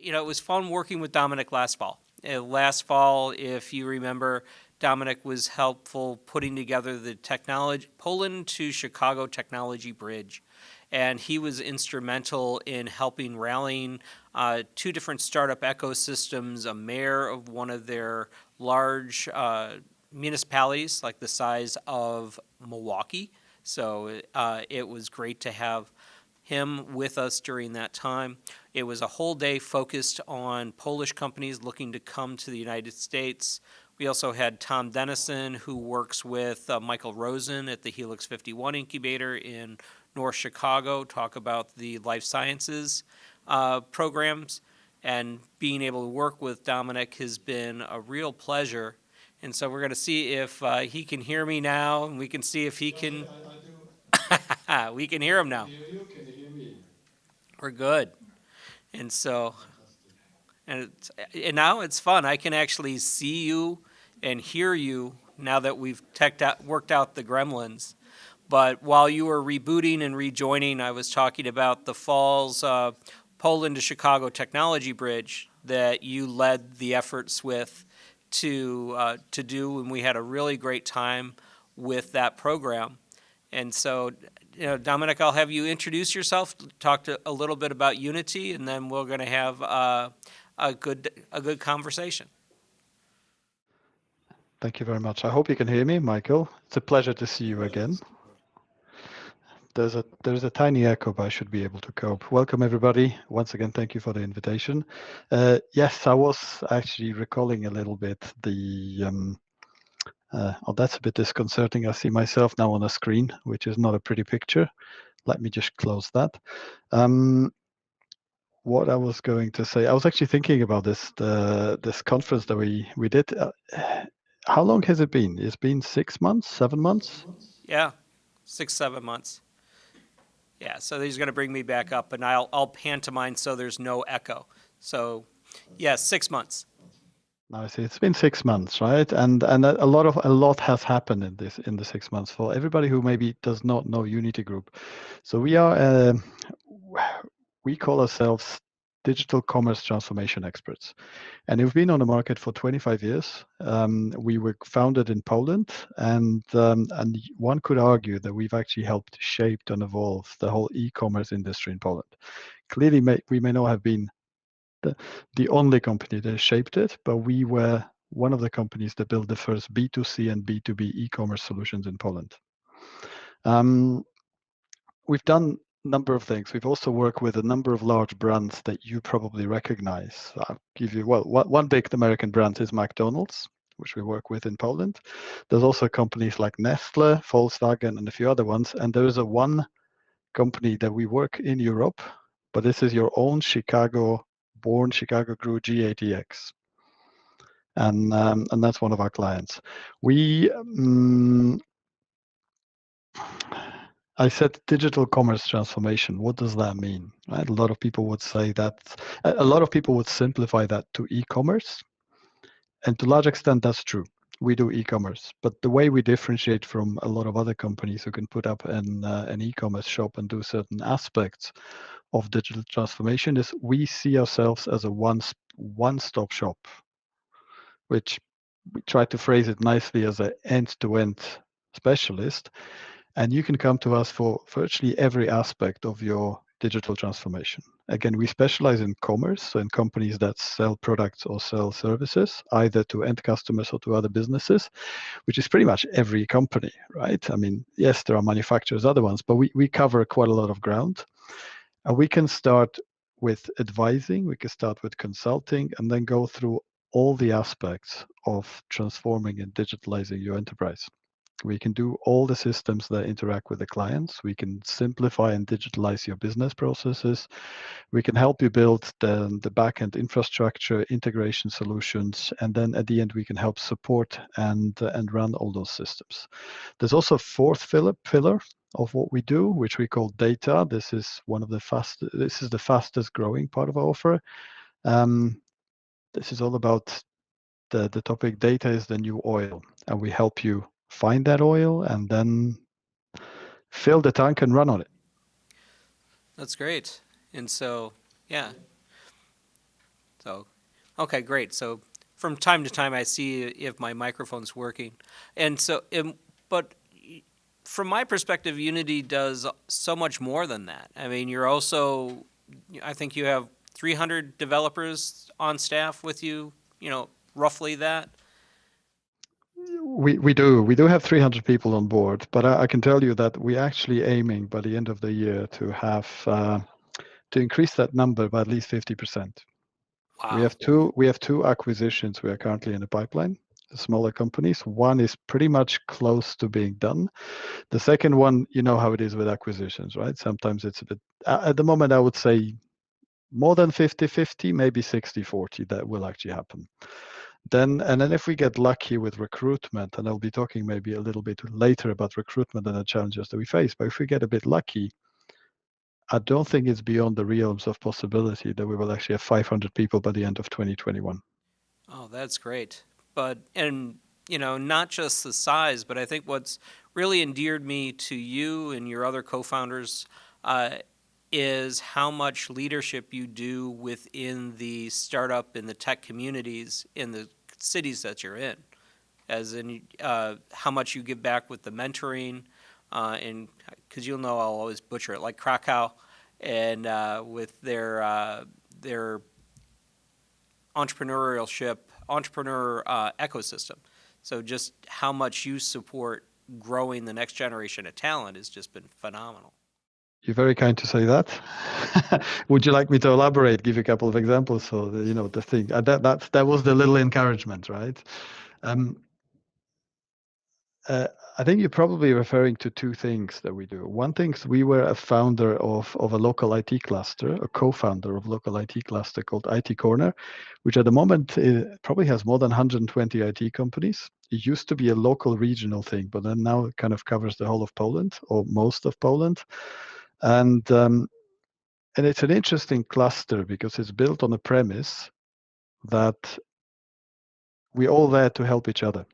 it was fun working with Dominic last fall. Last fall, if you remember, Dominic was helpful putting together the Poland to Chicago technology bridge. And he was instrumental in helping rallying two different startup ecosystems, a mayor of one of their large municipalities, like the size of Milwaukee. So it was great to have him with us during that time. It was a whole day focused on Polish companies looking to come to the United States. We also had Tom Dennison, who works with Michael Rosen at the Helix 51 incubator in North Chicago, talk about the life sciences programs. And being able to work with Dominic has been a real pleasure. And so we're going to see if he can hear me now, and we can see if he Yes, can. I do. We can hear him I now. hear you. Can you hear me? We're good. And so, Fantastic. and now it's fun. I can actually see you and hear you now that we've worked out the gremlins. But while you were rebooting and rejoining, I was talking about the Falls Poland to Chicago Technology Bridge that you led the efforts with to do, and we had a really great time with that program. And so, Dominic, I'll have you introduce yourself, a little bit about Unity, and then we're going to have a good conversation. Thank you very much. I hope you can hear me, Michael. It's a pleasure to see you again. Yes. There's a tiny echo, but I should be able to cope. Welcome, everybody. Once again, thank you for the invitation. Yes, I was actually recalling a little bit oh, that's a bit disconcerting. I see myself now on a screen, which is not a pretty picture. Let me just close that. What I was going to say, I was actually thinking about this conference that we did. How long has it been? It's been 6 months, 7 months? Yeah, 6, 7 months. Yeah, so he's going to bring me back up, and I'll pantomime so there's no echo. So, yeah, 6 months. No, I see. It's been 6 months, right? And a lot has happened in the 6 months for everybody who maybe does not know Unity Group. So we call ourselves digital commerce transformation experts, and we've been on the market for 25 years. We were founded in Poland, and one could argue that we've actually helped shape and evolve the whole e-commerce industry in Poland. Clearly, we may not have been the only company that shaped it, but we were one of the companies that built the first B2C and B2B e-commerce solutions in Poland. We've done a number of things. We've also worked with a number of large brands that you probably recognize. I'll give you, well, one big American brand is McDonald's, which we work with in Poland. There's also companies like Nestle, Volkswagen, and a few other ones. And there is one company that we work in Europe, but this is your own Chicago-born, Chicago grew GATX. And that's one of our clients. I said digital commerce transformation. What does that mean? Right? A lot of people would say that. A lot of people would simplify that to e-commerce, and to a large extent, that's true. We do e-commerce, but the way we differentiate from a lot of other companies who can put up an e-commerce shop and do certain aspects of digital transformation is we see ourselves as a one-stop shop, which we try to phrase it nicely as an end-to-end specialist. And you can come to us for virtually every aspect of your digital transformation. Again, we specialize in commerce, so in companies that sell products or sell services, either to end customers or to other businesses, which is pretty much every company, right? I mean, yes, there are manufacturers, other ones, but we cover quite a lot of ground. And we can start with advising, we can start with consulting, and then go through all the aspects of transforming and digitalizing your enterprise. We can do all the systems that interact with the clients. We can simplify and digitalize your business processes. We can help you build the backend infrastructure, integration solutions, and then at the end, we can help support and run all those systems. There's also a fourth pillar of what we do, which we call data. This is the fastest growing part of our offer. This is all about the topic data is the new oil, and we help you find that oil and then fill the tank and run on it. That's great. And so, yeah, So, okay, great. So from time to time, I see if my microphone's working. And so, but from my perspective, Unity does so much more than that. I mean, you're also, I think you have 300 developers on staff with you, roughly that. We do have 300 people on board, but I can tell you that we're actually aiming by the end of the year to have to increase that number by at least 50%. We Wow. have two acquisitions we are currently in the pipeline, smaller companies. One is pretty much close to being done. The second one, you know how it is with acquisitions, right? Sometimes it's a bit, at the moment, I would say more than 50-50, maybe 60-40 that will actually happen. And then if we get lucky with recruitment, and I'll be talking maybe a little bit later about recruitment and the challenges that we face, but if we get a bit lucky, I don't think it's beyond the realms of possibility that we will actually have 500 people by the end of 2021. Oh, that's great. And not just the size, but I think what's really endeared me to you and your other co-founders uh, is how much leadership you do within the startup and the tech communities in the cities that you're in, as in how much you give back with the mentoring, and because you'll know I'll always butcher it, like Krakow, and with their entrepreneur ecosystem. So just how much you support growing the next generation of talent has just been phenomenal. You're very kind to say that. Would you like me to elaborate, give you a couple of examples? So the thing that was the little encouragement, right? Um, I think you're probably referring to two things that we do. One thing is we were a founder of a local IT cluster, a co-founder of local IT cluster called IT Corner, which at the moment probably has more than 120 IT companies. It used to be a local regional thing, but then now it kind of covers the whole of Poland or most of Poland. And it's an interesting cluster because it's built on a premise that we're all there to help each other.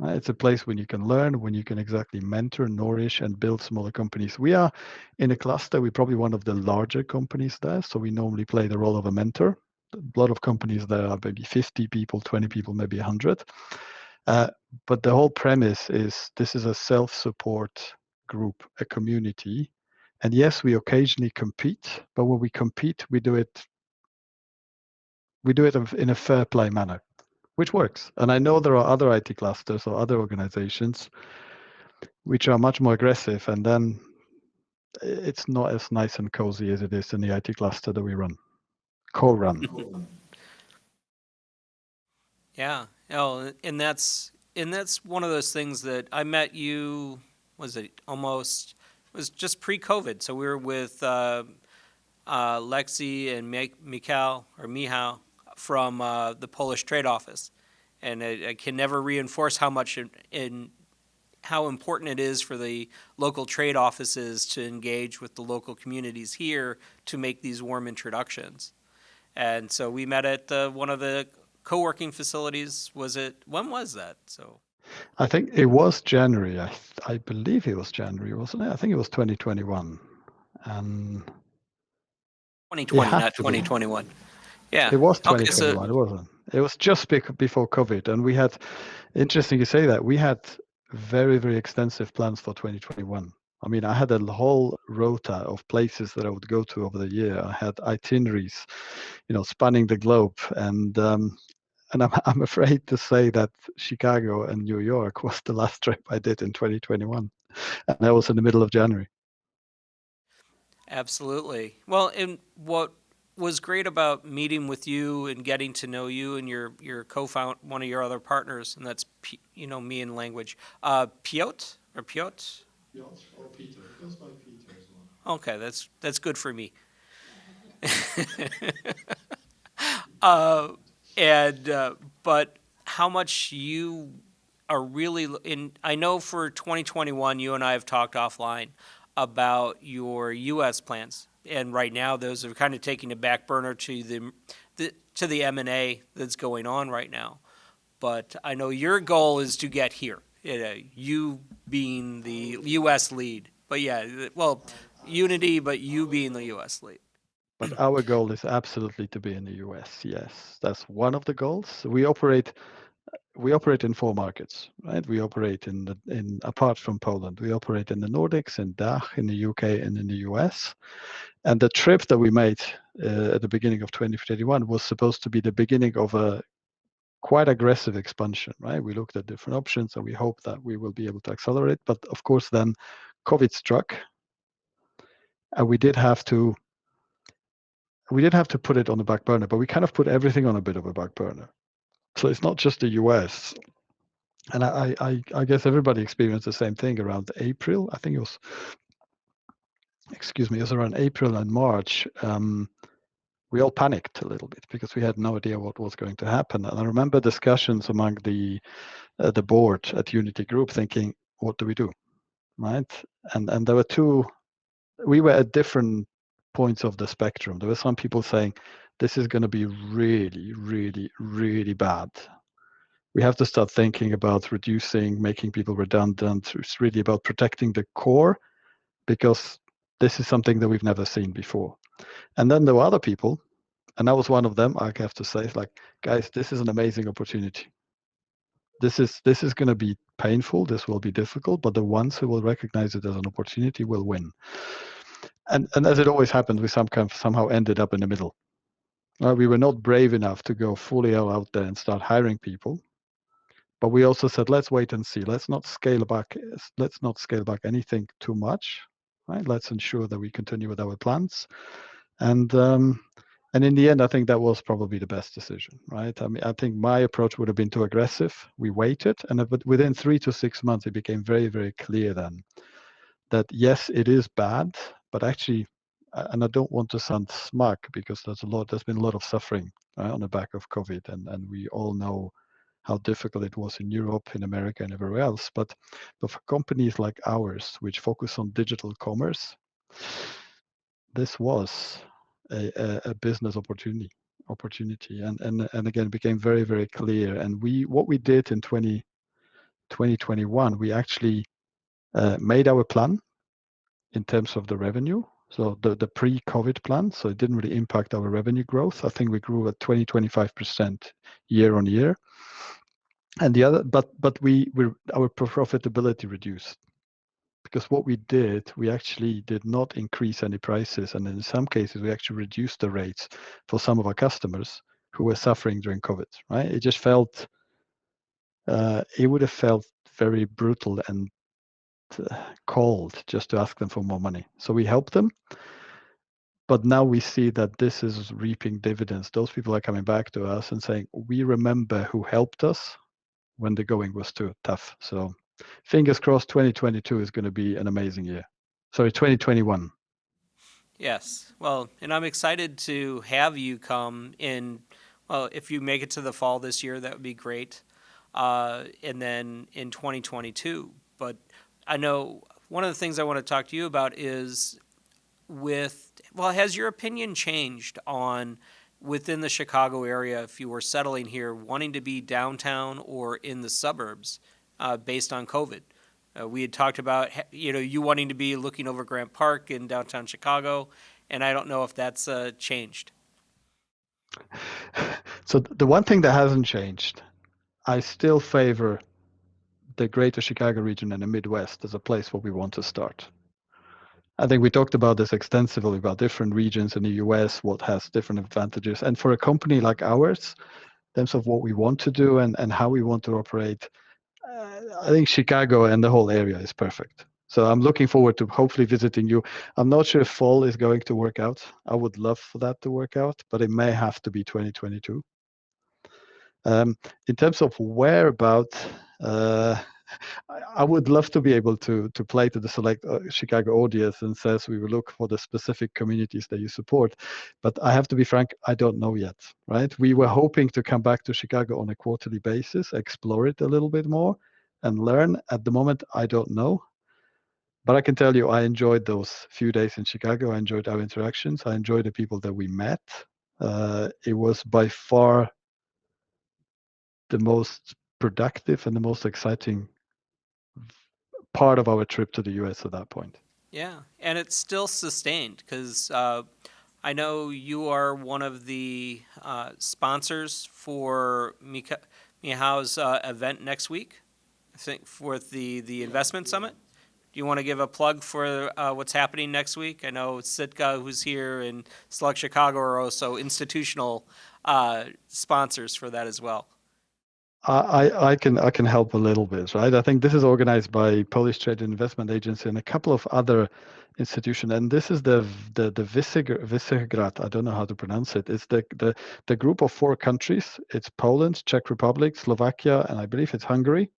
It's a place when you can learn, when you can exactly mentor, nourish, and build smaller companies. We are in a cluster, we're probably one of the larger companies there. So we normally play the role of a mentor. A lot of companies there are maybe 50 people, 20 people, maybe 100. But the whole premise is this is a self-support group, a community. And yes, we occasionally compete, but when we compete, we do it in a fair play manner, which works. And I know there are other IT clusters or other organizations which are much more aggressive, and then it's not as nice and cozy as it is in the IT cluster that we run, co-run. Yeah. Oh, and that's one of those things that I met you. Was it almost? It was just pre-COVID. So we were with Lexi and Michał from the Polish Trade Office, and I can never reinforce how much in how important it is for the local trade offices to engage with the local communities here to make these warm introductions. And so we met at one of the co-working facilities. When was that? So I think it was January. I believe it was January, wasn't it? I think it was 2021. And it 2020, had not to be. 2021. Yeah. It was Okay. So 2021. It wasn't. It was just before COVID. And we had, interesting you say that, we had very, very extensive plans for 2021. I mean, I had a whole rota of places that I would go to over the year. I had itineraries, spanning the globe. And I'm afraid to say that Chicago and New York was the last trip I did in 2021. And that was in the middle of January. absolutely. Well, and what was great about meeting with you and getting to know you and your co-found one of your other partners, and that's me in language, Piotr or Piotr. Piotr or Peter. It goes by Peter as well. Okay, that's good for me. uh, and but how much you are really in? I know for 2021, you and I have talked offline about your U.S. plans, and right now those are kind of taking a back burner to the M&A that's going on right now. But I know your goal is to get here. You being the U.S. lead, but yeah, well, Unity, but you being the U.S. lead. But our goal is absolutely to be in the US. Yes, that's one of the goals. We operate in 4 markets, right? We operate in apart from Poland, we operate in the Nordics, in DACH, in the UK, and in the US. And the trip that we made at the beginning of 2021 was supposed to be the beginning of a quite aggressive expansion, right? We looked at different options and we hope that we will be able to accelerate. But of course, then COVID struck, and we did have to put it on the back burner, but we kind of put everything on a bit of a back burner. So it's not just the US. And I guess everybody experienced the same thing around April. I think it was, excuse me, it was around April and March. We all panicked a little bit because we had no idea what was going to happen. And I remember discussions among the board at Unity Group thinking, what do we do, right? And there were we were at different points of the spectrum. There were some people saying, this is going to be really, really, really bad. We have to start thinking about reducing, making people redundant. It's really about protecting the core because this is something that we've never seen before. And then there were other people, and I was one of them, I have to say, like, guys, this is an amazing opportunity. This is going to be painful. This will be difficult, but the ones who will recognize it as an opportunity will win. And as it always happens, we somehow ended up in the middle. We were not brave enough to go fully out there and start hiring people, but we also said, let's wait and see. Let's not scale back. Let's not scale back anything too much. Right? Let's ensure that we continue with our plans. And in the end, I think that was probably the best decision, right? I mean, I think my approach would have been too aggressive. We waited, but within 3 to 6 months, it became very, very clear then that yes, it is bad, but actually, and I don't want to sound smug because there's been a lot of suffering on the back of COVID, and we all know how difficult it was in Europe, in America, and everywhere else. But for companies like ours, which focus on digital commerce, this was a business opportunity, and again, it became very, very clear. And what we did in 2021, we actually made our plan in terms of the revenue. So the pre-COVID plan, so it didn't really impact our revenue growth. I think we grew at 25% year on year. And but our profitability reduced because what we did, we actually did not increase any prices, and in some cases, we actually reduced the rates for some of our customers who were suffering during COVID. Right? It would have felt very brutal and cold just to ask them for more money. So we helped them, but now we see that this is reaping dividends. Those people are coming back to us and saying, "We remember who helped us when the going was too tough." So fingers crossed 2022 is going to be an amazing year. Sorry, 2021. Yes. Well, and I'm excited to have you come in. Well, if you make it to the fall this year, that would be great. And then in 2022. But I know one of the things I want to talk to you about is has your opinion changed on within the Chicago area, if you were settling here, wanting to be downtown or in the suburbs based on COVID? We had talked about you wanting to be looking over Grant Park in downtown Chicago, and I don't know if that's changed. So the one thing that hasn't changed, I still favor the greater Chicago region and the Midwest as a place where we want to start. I think we talked about this extensively about different regions in the US, what has different advantages. And for a company like ours, in terms of what we want to do and how we want to operate, I think Chicago and the whole area is perfect. So I'm looking forward to hopefully visiting you. I'm not sure if fall is going to work out. I would love for that to work out, but it may have to be 2022. In terms of whereabout, uh, I would love to be able to play to the Select Chicago audience and says we will look for the specific communities that you support. But I have to be frank, I don't know yet, right? We were hoping to come back to Chicago on a quarterly basis, explore it a little bit more and learn. At the moment, I don't know. But I can tell you, I enjoyed those few days in Chicago. I enjoyed our interactions. I enjoyed the people that we met. It was by far the most productive and the most exciting part of our trip to the US at that point. Yeah, and it's still sustained because I know you are one of the sponsors for Mihao's event next week, I think, for the investment summit. Do you want to give a plug for what's happening next week? I know Sitka, who's here, and Select Chicago are also institutional sponsors for that as well. I can help a little bit, right? I think this is organized by Polish Trade and Investment Agency and a couple of other institutions, and this is the Visegrad. I don't know how to pronounce it. It's the group of 4 countries. It's Poland, Czech Republic, Slovakia, and I believe it's Hungary,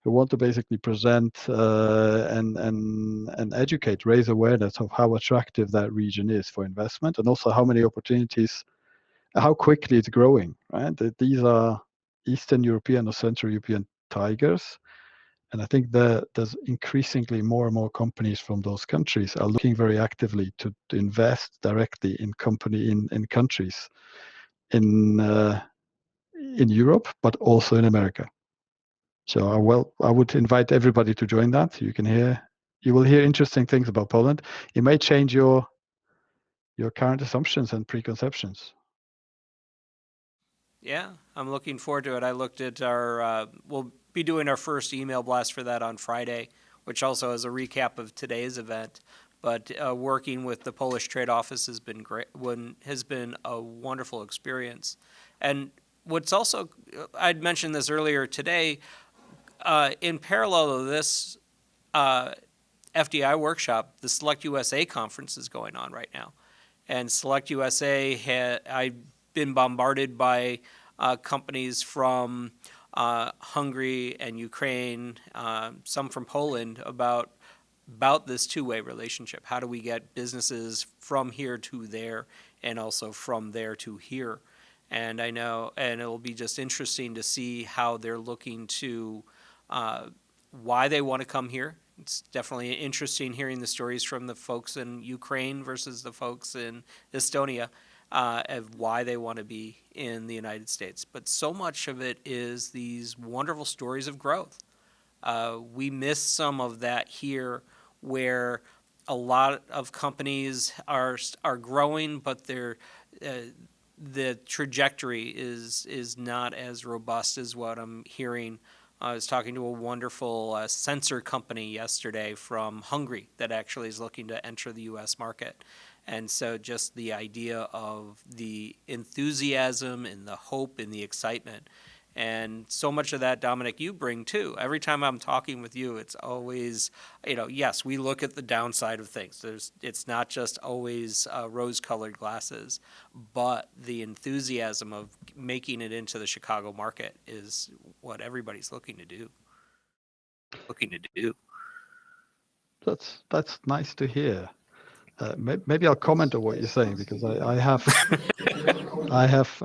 who want to basically present and educate, raise awareness of how attractive that region is for investment, and also how many opportunities, how quickly it's growing, right? These are Eastern European or Central European tigers. And I think that there's increasingly more and more companies from those countries are looking very actively to invest directly in countries in Europe, but also in America. So I would invite everybody to join that. You will hear interesting things about Poland. It may change your current assumptions and preconceptions. Yeah, I'm looking forward to it. I looked at we'll be doing our first email blast for that on Friday, which also is a recap of today's event. But working with the Polish Trade Office has been great. Has been a wonderful experience. And what's also, I'd mentioned this earlier today, in parallel to this FDI workshop, the Select USA conference is going on right now. And Select USA, I've been bombarded by companies from Hungary and Ukraine, some from Poland, about this two-way relationship. How do we get businesses from here to there, and also from there to here? And I know, and it'll be just interesting to see how they're looking to, why they want to come here. It's definitely interesting hearing the stories from the folks in Ukraine versus the folks in Estonia, of why they want to be in the United States. But so much of it is these wonderful stories of growth. We miss some of that here, where a lot of companies are growing, but the trajectory is not as robust as what I'm hearing. I was talking to a wonderful sensor company yesterday from Hungary that actually is looking to enter the U.S. market. And so just the idea of the enthusiasm and the hope and the excitement. And so much of that, Dominic, you bring too. Every time I'm talking with you, it's always, yes, we look at the downside of things. It's not just always rose-colored glasses, but the enthusiasm of making it into the Chicago market is what everybody's looking to do. That's nice to hear. Maybe I'll comment on what you're saying, because I have I have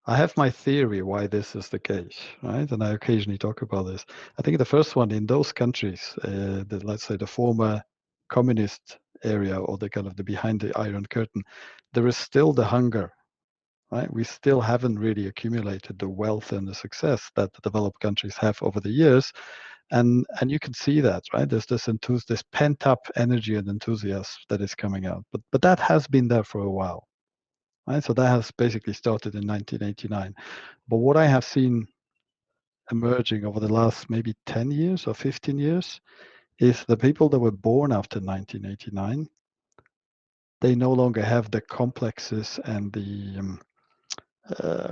I have my theory why this is the case, right? And I occasionally talk about this. I think the first one, in those countries, let's say the former communist area, or the kind of the behind the Iron Curtain, there is still the hunger, right? We still haven't really accumulated the wealth and the success that the developed countries have over the years. And you can see that, right? There's this pent up energy and enthusiasm that is coming out, but that has been there for a while, right? So that has basically started in 1989. But what I have seen emerging over the last maybe 10 years or 15 years is the people that were born after 1989, they no longer have the complexes and the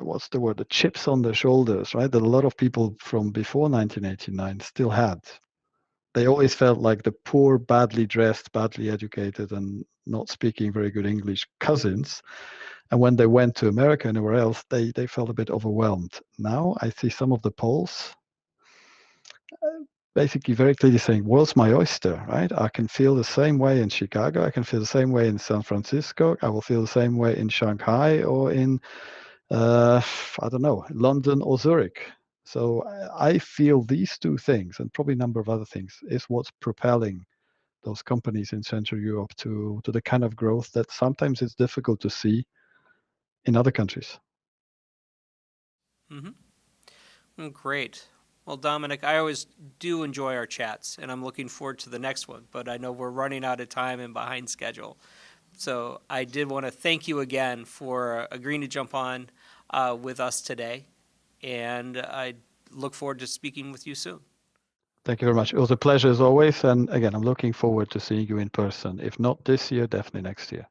what's the word, the chips on their shoulders, right? That a lot of people from before 1989 still had. They always felt like the poor, badly dressed, badly educated, and not speaking very good English cousins. And when they went to America and anywhere else, they felt a bit overwhelmed. Now I see some of the polls basically very clearly saying, world's my oyster, right? I can feel the same way in Chicago. I can feel the same way in San Francisco. I will feel the same way in Shanghai, or in, I don't know, London or Zurich. So I feel these two things, and probably a number of other things, is what's propelling those companies in Central Europe to the kind of growth that sometimes it's difficult to see in other countries. Mm-hmm. Great. Well, Dominic, I always do enjoy our chats, and I'm looking forward to the next one, but I know we're running out of time and behind schedule. So I did want to thank you again for agreeing to jump on with us today, and I look forward to speaking with you soon. Thank you very much. It was a pleasure as always. And again, I'm looking forward to seeing you in person. If not this year, definitely next year.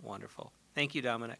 Wonderful. Thank you, Dominic.